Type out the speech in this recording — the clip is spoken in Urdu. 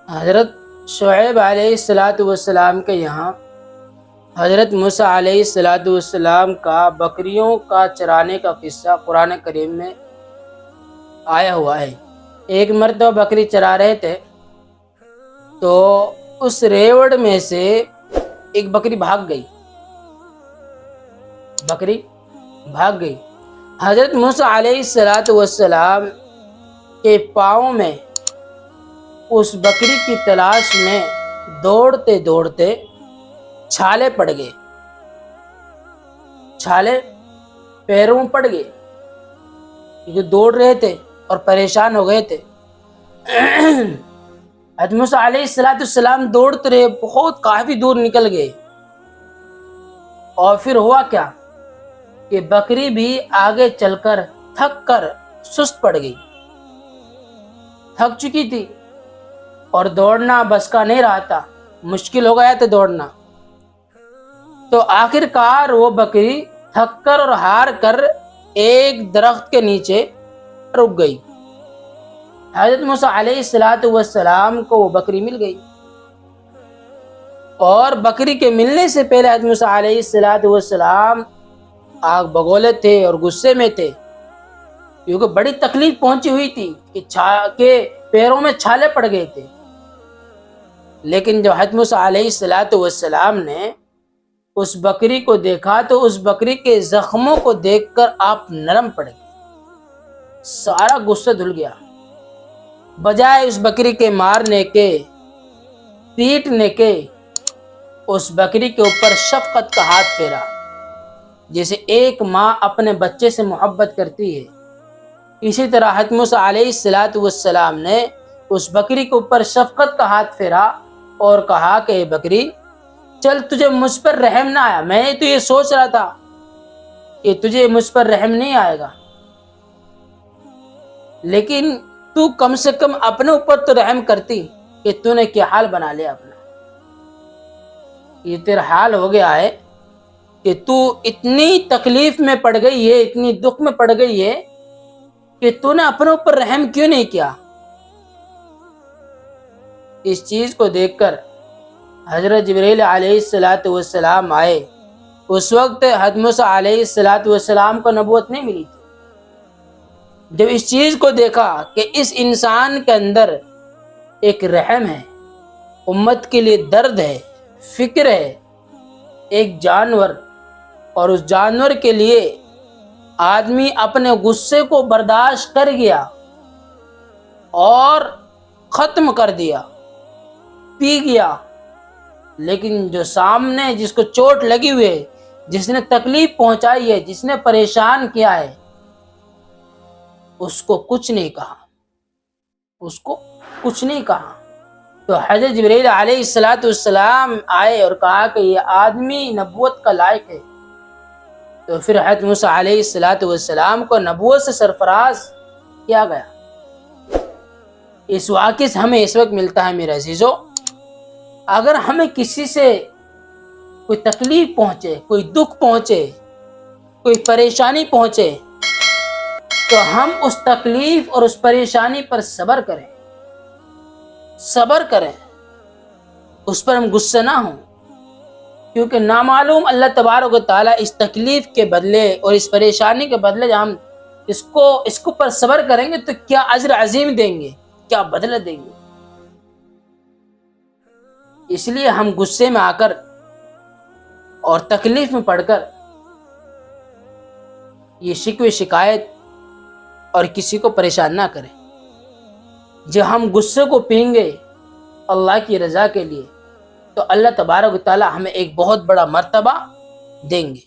حضرت شعیب علیہ السلام کے یہاں حضرت موسیٰ علیہ السلام کا بکریوں کا چرانے کا قصہ قرآن کریم میں آیا ہوا ہے۔ ایک مرتبہ بکری چرا رہے تھے تو اس ریوڑ میں سے ایک بکری بھاگ گئی۔ حضرت موسیٰ علیہ السلام کے پاؤں میں اس بکری کی تلاش میں دوڑتے دوڑتے چھالے پڑ گئے، چھالے پیروں میں پڑ گئے، جو دوڑ رہے تھے اور پریشان ہو گئے تھے۔ حضرت موسیٰ علیہ السلام دوڑتے رہے، بہت کافی دور نکل گئے، اور پھر ہوا کیا کہ بکری بھی آگے چل کر تھک کر سست پڑ گئی، تھک چکی تھی اور دوڑنا بس کا نہیں رہا تھا، مشکل ہو گیا تھا دوڑنا۔ تو آخر کار وہ بکری تھک کر اور ہار کر ایک درخت کے نیچے رک گئی۔ حضرت موسیٰ علیہ السلام کو وہ بکری مل گئی، اور بکری کے ملنے سے پہلے حضرت موسیٰ علیہ السلام آگ بگولے تھے اور غصے میں تھے، کیونکہ بڑی تکلیف پہنچی ہوئی تھی کہ پیروں میں چھالے پڑ گئے تھے۔ لیکن جب حضرت موسیٰ علیہ السلام نے اس بکری کو دیکھا تو اس بکری کے زخموں کو دیکھ کر آپ نرم پڑ گئے، سارا غصہ دھل گیا۔ بجائے اس بکری کے مارنے کے، پیٹنے کے، اس بکری کے اوپر شفقت کا ہاتھ پھیرا، جیسے ایک ماں اپنے بچے سے محبت کرتی ہے۔ اسی طرح حضرت موسیٰ علیہ السلام نے اس بکری کے اوپر شفقت کا ہاتھ پھیرا اور کہا کہ اے بکری، چل تجھے مجھ پر رحم نہ آیا، میں تو یہ سوچ رہا تھا کہ تجھے مجھ پر رحم نہیں آئے گا، لیکن تو کم سے کم اپنے اوپر تو رحم کرتی کہ تو نے کیا حال بنا لیا اپنا۔ یہ تیرا حال ہو گیا ہے کہ تو اتنی تکلیف میں پڑ گئی ہے، اتنی دکھ میں پڑ گئی ہے کہ تو نے اپنے اوپر رحم کیوں نہیں کیا۔ اس چیز کو دیکھ کر حضرت جبرائیل علیہ السلام آئے۔ اس وقت حضرت موسیٰ علیہ السلام کو نبوت نہیں ملی تھی۔ جب اس چیز کو دیکھا کہ اس انسان کے اندر ایک رحم ہے، امت کے لیے درد ہے، فکر ہے، ایک جانور، اور اس جانور کے لیے آدمی اپنے غصے کو برداشت کر گیا اور ختم کر دیا، پی گیا، لیکن جو سامنے جس کو چوٹ لگی ہوئی ہے، جس نے تکلیف پہنچائی ہے، جس نے پریشان کیا ہے، اس کو کچھ نہیں کہا، اس کو کچھ نہیں کہا۔ تو حضرت جبرائیل علیہ السلام آئے اور کہا کہ یہ آدمی نبوت کا لائق ہے۔ تو پھر حضرت موسیٰ علیہ السلام کو نبوت سے سرفراز کیا گیا۔ اس واقعے سے ہمیں اس وقت ملتا ہے میرے عزیزو، اگر ہمیں کسی سے کوئی تکلیف پہنچے، کوئی دکھ پہنچے، کوئی پریشانی پہنچے، تو ہم اس تکلیف اور اس پریشانی پر صبر کریں، اس پر ہم غصہ نہ ہوں، کیونکہ نامعلوم اللہ تبارک و تعالیٰ اس تکلیف کے بدلے اور اس پریشانی کے بدلے جب ہم اس کو پر صبر کریں گے تو کیا اجر عظیم دیں گے، کیا بدلہ دیں گے۔ اس لیے ہم غصے میں آ کر اور تکلیف میں پڑ کر یہ شکوے شکایت اور کسی کو پریشان نہ کریں۔ جب ہم غصے کو پئیں گے اللہ کی رضا کے لیے تو اللہ تبارک و تعالی ہمیں ایک بہت بڑا مرتبہ دیں گے۔